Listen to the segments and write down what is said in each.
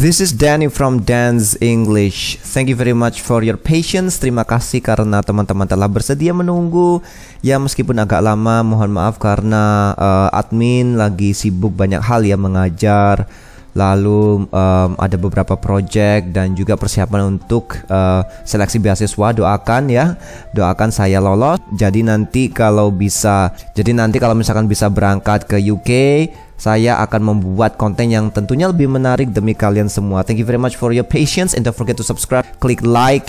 This is Danny from Dan's English. Thank you very much for your patience. Terima kasih karena teman-teman telah bersedia menunggu. Ya meskipun agak lama, mohon maaf karena admin lagi sibuk banyak hal ya, mengajar. Lalu ada beberapa project dan juga persiapan untuk seleksi beasiswa. Doakan ya, doakan saya lolos. Jadi nanti kalau misalkan bisa berangkat ke UK, saya akan membuat konten yang tentunya lebih menarik demi kalian semua. Thank you very much for your patience and don't forget to subscribe, click like,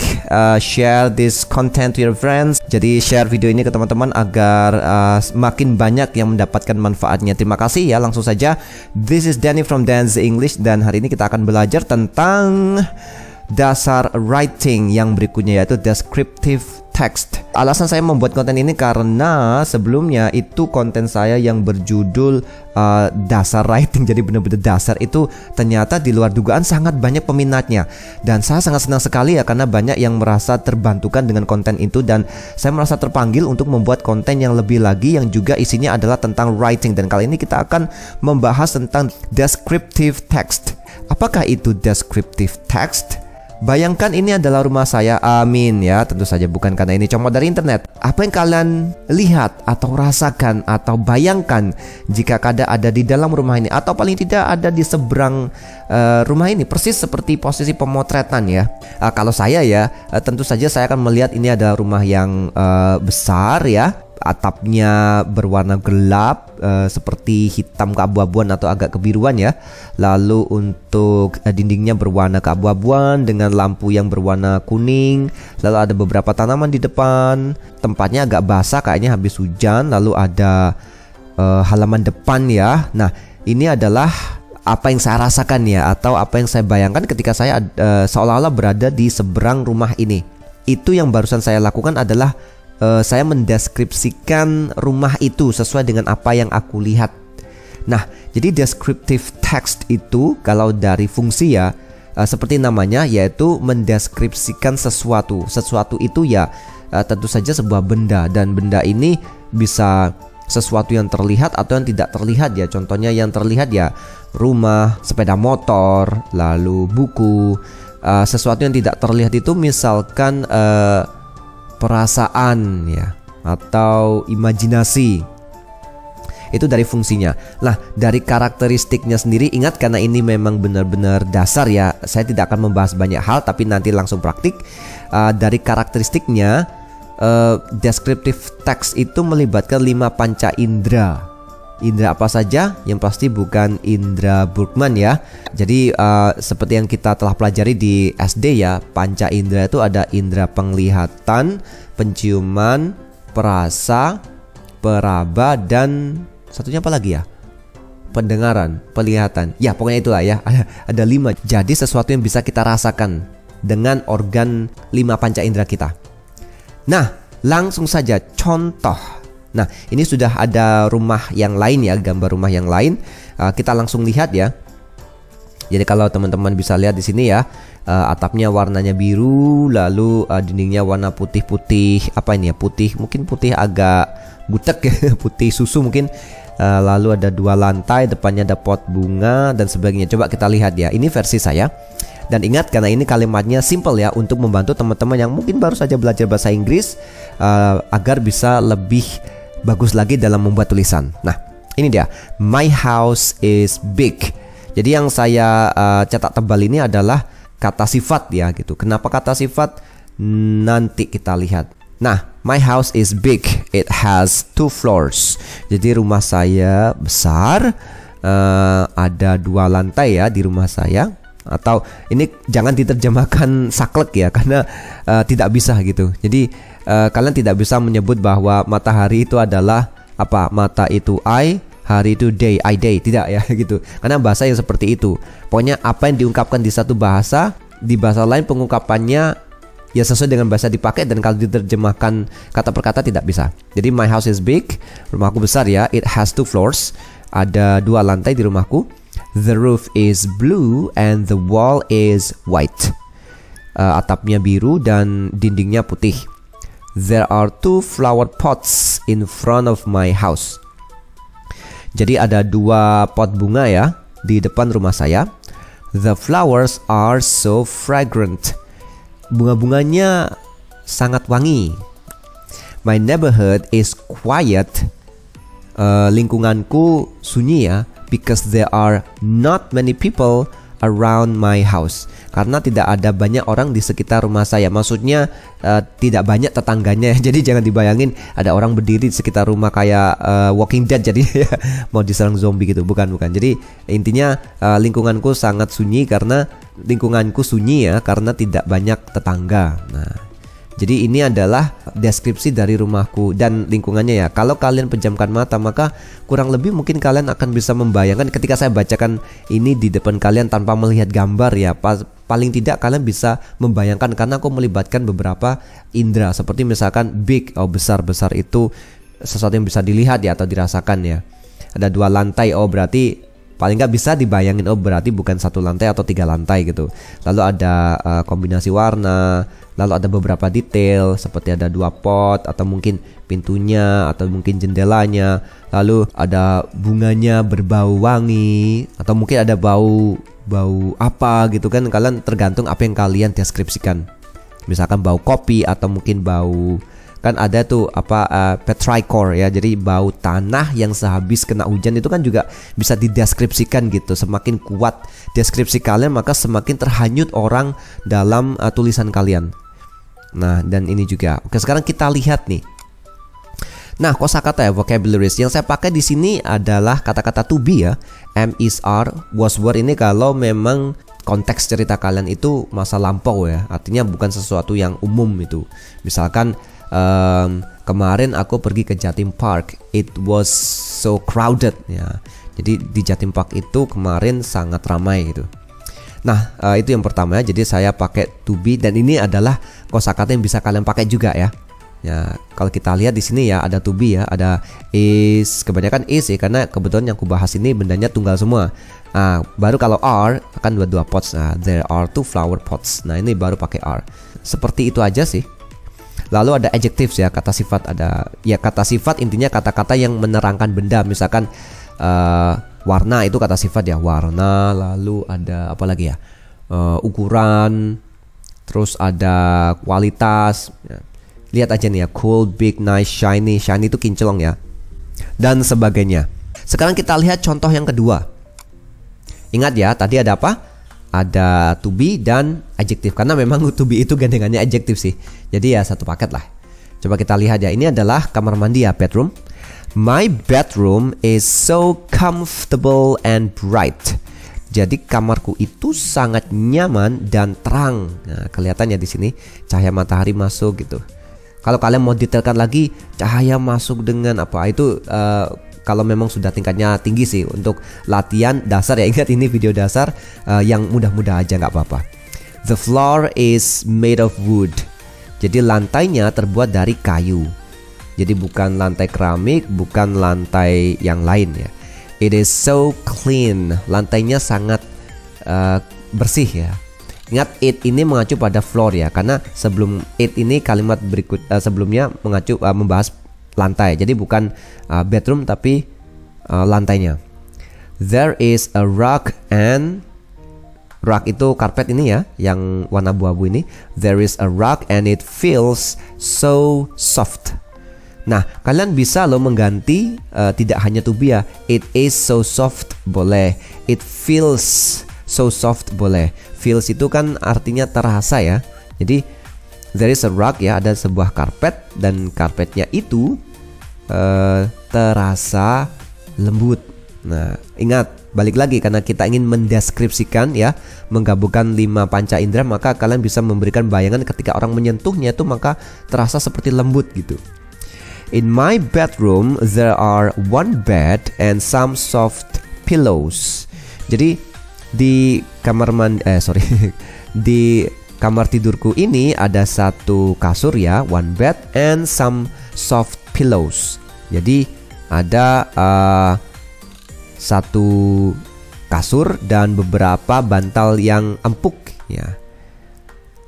share this content to your friends. Jadi share video ini ke teman-teman agar makin banyak yang mendapatkan manfaatnya. Terima kasih ya, langsung saja. This is Danny from Dan's English dan hari ini kita akan belajar tentang dasar writing yang berikutnya, yaitu descriptive text. Alasan saya membuat konten ini karena sebelumnya itu konten saya yang berjudul dasar writing, jadi benar-benar dasar, itu ternyata di luar dugaan sangat banyak peminatnya. Dan saya sangat senang sekali ya karena banyak yang merasa terbantukan dengan konten itu. Dan saya merasa terpanggil untuk membuat konten yang lebih lagi yang juga isinya adalah tentang writing. Dan kali ini kita akan membahas tentang descriptive text. Apakah itu descriptive text? Bayangkan ini adalah rumah saya, amin ya, tentu saja bukan karena ini comot dari internet. Apa yang kalian lihat atau rasakan atau bayangkan jika kada ada di dalam rumah ini, atau paling tidak ada di seberang rumah ini, persis seperti posisi pemotretan ya. Kalau saya ya, tentu saja saya akan melihat ini adalah rumah yang besar ya. Atapnya berwarna gelap seperti hitam keabu-abuan atau agak kebiruan ya. Lalu untuk dindingnya berwarna keabu-abuan dengan lampu yang berwarna kuning. Lalu ada beberapa tanaman di depan. Tempatnya agak basah, kayaknya habis hujan. Lalu ada halaman depan ya. Nah, ini adalah apa yang saya rasakan ya, atau apa yang saya bayangkan ketika saya seolah-olah berada di seberang rumah ini. Itu yang barusan saya lakukan adalah saya mendeskripsikan rumah itu sesuai dengan apa yang aku lihat. Nah, jadi descriptive text itu kalau dari fungsi ya, seperti namanya, yaitu mendeskripsikan sesuatu. Sesuatu itu ya tentu saja sebuah benda, dan benda ini bisa sesuatu yang terlihat atau yang tidak terlihat ya. Contohnya yang terlihat ya rumah, sepeda motor, lalu buku. Sesuatu yang tidak terlihat itu misalkan perasaan ya, atau imajinasi. Itu dari fungsinya. Nah, dari karakteristiknya sendiri, ingat karena ini memang benar-benar dasar ya, saya tidak akan membahas banyak hal, tapi nanti langsung praktik. Dari karakteristiknya, descriptive text itu melibatkan 5 panca indera. Indra apa saja? Yang pasti bukan Indra Burkman ya. Jadi seperti yang kita telah pelajari di SD ya, panca indra itu ada indra penglihatan, penciuman, perasa, peraba, dan satunya apa lagi ya? Pendengaran, penglihatan. Ya pokoknya itulah ya, ada 5. Jadi sesuatu yang bisa kita rasakan dengan organ 5 panca indra kita. Nah, langsung saja contoh. Nah, ini sudah ada rumah yang lain ya, gambar rumah yang lain. Kita langsung lihat ya. Jadi kalau teman-teman bisa lihat di sini ya, atapnya warnanya biru, lalu dindingnya warna putih-putih. Apa ini ya? Putih, mungkin putih agak butek ya, putih susu mungkin. Lalu ada 2 lantai, depannya ada pot bunga dan sebagainya. Coba kita lihat ya. Ini versi saya. Dan ingat, karena ini kalimatnya simple ya, untuk membantu teman-teman yang mungkin baru saja belajar bahasa Inggris agar bisa lebih bagus lagi dalam membuat tulisan. Nah, ini dia. My house is big. Jadi yang saya cetak tebal ini adalah kata sifat ya gitu. Kenapa kata sifat? Nanti kita lihat. Nah, my house is big. It has 2 floors. Jadi rumah saya besar. Ada 2 lantai ya di rumah saya. Atau ini jangan diterjemahkan saklek ya, karena tidak bisa gitu. Jadi kalian tidak bisa menyebut bahwa matahari itu adalah apa? Mata itu I, hari itu day, I day. Tidak ya gitu. Karena bahasa yang seperti itu. Pokoknya apa yang diungkapkan di satu bahasa, di bahasa lain pengungkapannya ya sesuai dengan bahasa dipakai, dan kalau diterjemahkan kata per kata tidak bisa. Jadi my house is big, rumahku besar ya. It has 2 floors. Ada 2 lantai di rumahku. The roof is blue and the wall is white. Atapnya biru dan dindingnya putih. There are 2 flower pots in front of my house. Jadi ada 2 pot bunga ya di depan rumah saya. The flowers are so fragrant. Bunga-bunganya sangat wangi. My neighborhood is quiet. Lingkunganku sunyi ya, because there are not many people around my house. Karena tidak ada banyak orang di sekitar rumah saya. Maksudnya tidak banyak tetangganya. Jadi jangan dibayangin ada orang berdiri di sekitar rumah kayak Walking Dead. Jadi mau diserang zombie gitu. Bukan. Jadi intinya lingkunganku sangat sunyi karena karena tidak banyak tetangga. Nah, jadi ini adalah deskripsi dari rumahku dan lingkungannya ya. Kalau kalian pejamkan mata, maka kurang lebih mungkin kalian akan bisa membayangkan ketika saya bacakan ini di depan kalian tanpa melihat gambar ya. Paling tidak kalian bisa membayangkan karena aku melibatkan beberapa indera. Seperti misalkan big, besar itu sesuatu yang bisa dilihat ya atau dirasakan ya. Ada 2 lantai, berarti paling nggak bisa dibayangin, berarti bukan 1 lantai atau 3 lantai gitu. Lalu ada kombinasi warna. Lalu ada beberapa detail seperti ada 2 pot atau mungkin pintunya atau mungkin jendelanya. Lalu ada bunganya berbau wangi atau mungkin ada bau apa gitu kan. Kalian tergantung apa yang kalian deskripsikan. Misalkan bau kopi atau mungkin bau, kan ada tuh petrichor ya. Jadi bau tanah yang sehabis kena hujan itu kan juga bisa dideskripsikan gitu. Semakin kuat deskripsi kalian maka semakin terhanyut orang dalam tulisan kalian. Nah, dan ini juga. Oke, sekarang kita lihat nih. Nah, kosakata ya, vocabularies yang saya pakai di sini adalah kata-kata to be ya. Am, is, are, was, were ini kalau memang konteks cerita kalian itu masa lampau ya. Artinya bukan sesuatu yang umum itu. Misalkan kemarin aku pergi ke Jatim Park. It was so crowded ya. Jadi di Jatim Park itu kemarin sangat ramai gitu. Nah, itu yang pertama ya. Jadi saya pakai to be dan ini adalah kosakata yang bisa kalian pakai juga ya. Ya, kalau kita lihat di sini ya ada to be ya, ada is, kebanyakan is ya karena kebetulan yang aku bahas ini bendanya tunggal semua. Baru kalau are akan 2 pots. Nah, there are 2 flower pots. Nah, ini baru pakai are. Seperti itu aja sih. Lalu ada adjectives ya, kata sifat ada. Ya, kata sifat intinya kata-kata yang menerangkan benda. Misalkan warna itu kata sifat ya, warna. Lalu ada apa lagi ya, ukuran. Terus ada kualitas ya. Lihat aja nih ya, cool, big, nice, shiny. Shiny itu kinclong ya, dan sebagainya. Sekarang kita lihat contoh yang kedua. Ingat ya, tadi ada apa? Ada to be dan adjective. Karena memang to be itu gandengannya adjective sih. Jadi ya satu paket lah. Coba kita lihat ya, ini adalah kamar mandi ya, bedroom. My bedroom is so comfortable and bright. Jadi kamarku itu sangat nyaman dan terang. Nah, kelihatannya di sini cahaya matahari masuk gitu. Kalau kalian mau detailkan lagi, cahaya masuk dengan apa itu kalau memang sudah tingkatnya tinggi sih untuk latihan dasar ya. Ingat ini video dasar yang mudah-mudah aja nggak apa-apa. The floor is made of wood. Jadi lantainya terbuat dari kayu. Jadi bukan lantai keramik, bukan lantai yang lain ya. It is so clean. Lantainya sangat bersih ya. Ingat it ini mengacu pada floor ya, karena sebelum it ini kalimat berikut sebelumnya mengacu membahas lantai. Jadi bukan bedroom tapi lantainya. There is a rug and rug itu karpet ini ya, yang warna abu-abu ini. There is a rug and it feels so soft. Nah, kalian bisa loh mengganti tidak hanya to be ya. It is so soft boleh. It feels so soft boleh. Feels itu kan artinya terasa ya. Jadi there is a rug ya, ada sebuah karpet dan karpetnya itu terasa lembut. Nah, ingat balik lagi karena kita ingin mendeskripsikan ya, menggabungkan 5 panca indera, maka kalian bisa memberikan bayangan ketika orang menyentuhnya itu maka terasa seperti lembut gitu. In my bedroom there are 1 bed and some soft pillows. Jadi di kamar di kamar tidurku ini ada 1 kasur ya, 1 bed and some soft pillows. Jadi ada 1 kasur dan beberapa bantal yang empuk ya.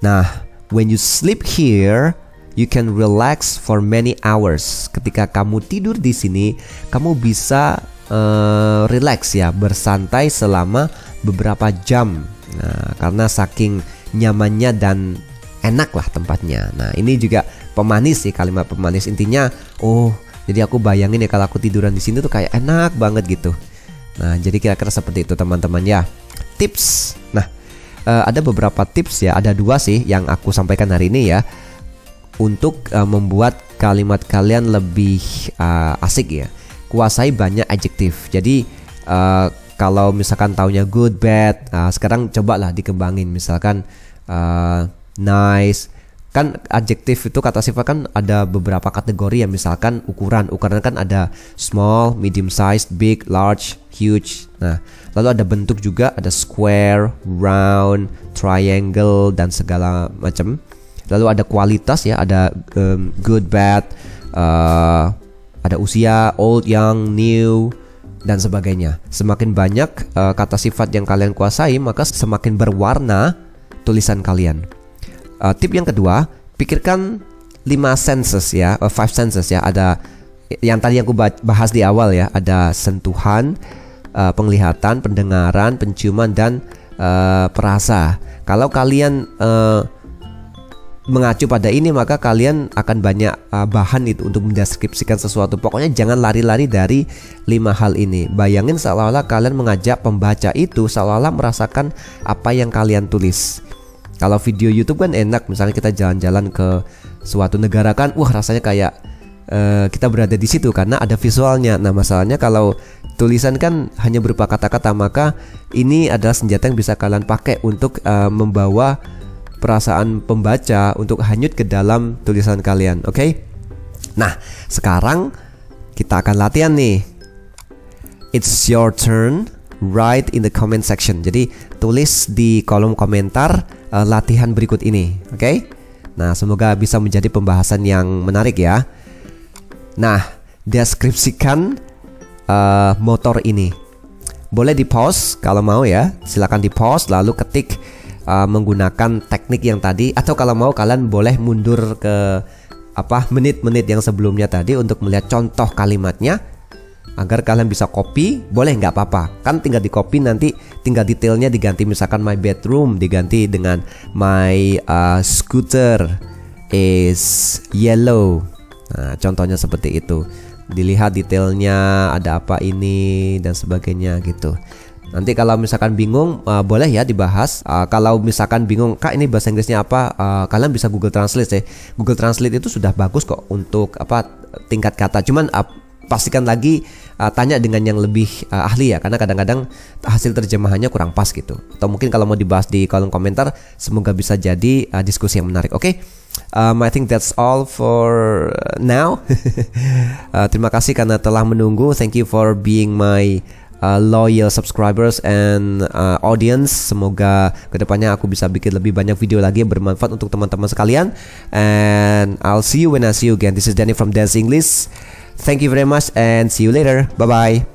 Nah, when you sleep here, you can relax for many hours. Ketika kamu tidur di sini, kamu bisa relax ya, bersantai selama beberapa jam Nah, karena saking nyamannya dan enak lah tempatnya. Nah, ini juga pemanis sih, kalimat pemanis. Intinya, oh, jadi aku bayangin ya kalau aku tiduran di sini tuh kayak enak banget gitu. Nah, jadi kira-kira seperti itu teman-teman ya. Tips. Nah, ada beberapa tips ya. Ada 2 sih yang aku sampaikan hari ini ya, untuk membuat kalimat kalian lebih asik ya. Kuasai banyak adjektif. Jadi kalau misalkan taunya good, bad, sekarang cobalah dikembangin. Misalkan nice. Kan adjektif itu kata sifat kan ada beberapa kategori ya. Misalkan ukuran kan ada small, medium size, big, large, huge. Nah, lalu ada bentuk juga, ada square, round, triangle, dan segala macam. Lalu ada kualitas ya, ada good, bad, ada usia, old, young, new, dan sebagainya. Semakin banyak kata sifat yang kalian kuasai, maka semakin berwarna tulisan kalian. Tip yang kedua, pikirkan 5 senses ya, 5 senses ya. Ada yang tadi aku bahas di awal ya, ada sentuhan, penglihatan, pendengaran, penciuman, dan perasa. Kalau kalian mengacu pada ini, maka kalian akan banyak bahan itu untuk mendeskripsikan sesuatu. Pokoknya jangan lari-lari dari 5 hal ini. Bayangin seolah-olah kalian mengajak pembaca itu seolah-olah merasakan apa yang kalian tulis. Kalau video YouTube kan enak, misalnya kita jalan-jalan ke suatu negara kan, wah rasanya kayak kita berada di situ karena ada visualnya. Nah, masalahnya kalau tulisan kan hanya berupa kata-kata, maka ini adalah senjata yang bisa kalian pakai untuk membawa perasaan pembaca untuk hanyut ke dalam tulisan kalian. Oke? Nah, sekarang kita akan latihan nih. It's your turn. Write in the comment section. Jadi tulis di kolom komentar latihan berikut ini. Oke? Nah, semoga bisa menjadi pembahasan yang menarik ya. Nah, deskripsikan motor ini. Boleh di pause kalau mau ya. Silakan di pause lalu ketik menggunakan teknik yang tadi, atau kalau mau kalian boleh mundur ke menit-menit yang sebelumnya tadi untuk melihat contoh kalimatnya agar kalian bisa copy. Boleh, nggak apa-apa, kan tinggal di copy, nanti tinggal detailnya diganti. Misalkan my bedroom diganti dengan my scooter is yellow. Nah, contohnya seperti itu. Dilihat detailnya ada apa ini dan sebagainya gitu. Nanti kalau misalkan bingung, boleh ya dibahas. Kalau misalkan bingung, Kak ini bahasa Inggrisnya apa? Kalian bisa Google Translate ya. Google Translate itu sudah bagus kok untuk tingkat kata. Cuman pastikan lagi tanya dengan yang lebih ahli ya, karena kadang-kadang hasil terjemahannya kurang pas gitu. Atau mungkin kalau mau dibahas di kolom komentar, semoga bisa jadi diskusi yang menarik. Oke? I think that's all for now. Terima kasih karena telah menunggu. Thank you for being my loyal subscribers and audience. Semoga kedepannya aku bisa bikin lebih banyak video lagi yang bermanfaat untuk teman-teman sekalian. And I'll see you when I see you again. This is Danny from Dance English. Thank you very much and see you later. Bye bye.